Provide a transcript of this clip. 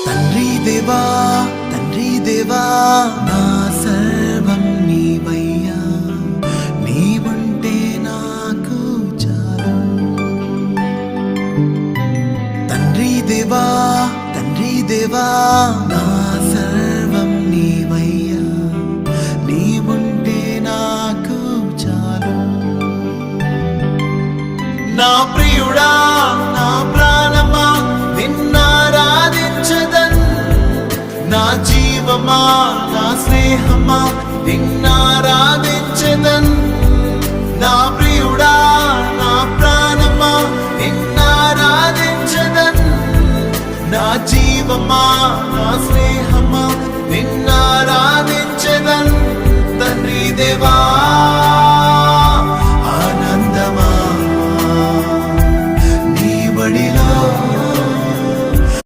తండ్రి దేవా తండ్రి దేవా నా సర్వం నీవయ్యా, నీవుంటే నాకు చాలు. తండ్రి దేవా తండ్రి దేవా నా సర్వం నీవయ్యా, నీవుంటే నాకు చాలు. నా ప్రియుడా నా ప్రాణమా నిన్నారాధించదన్, నా జీవమా నా స్నేహమా నిన్నారాధించదన్. నా ప్రియుడా నా ప్రాణమా నిన్నారాధించదన్, నా జీవమా నా స్నేహమా నిన్నారాధించదన్. తండ్రి దేవా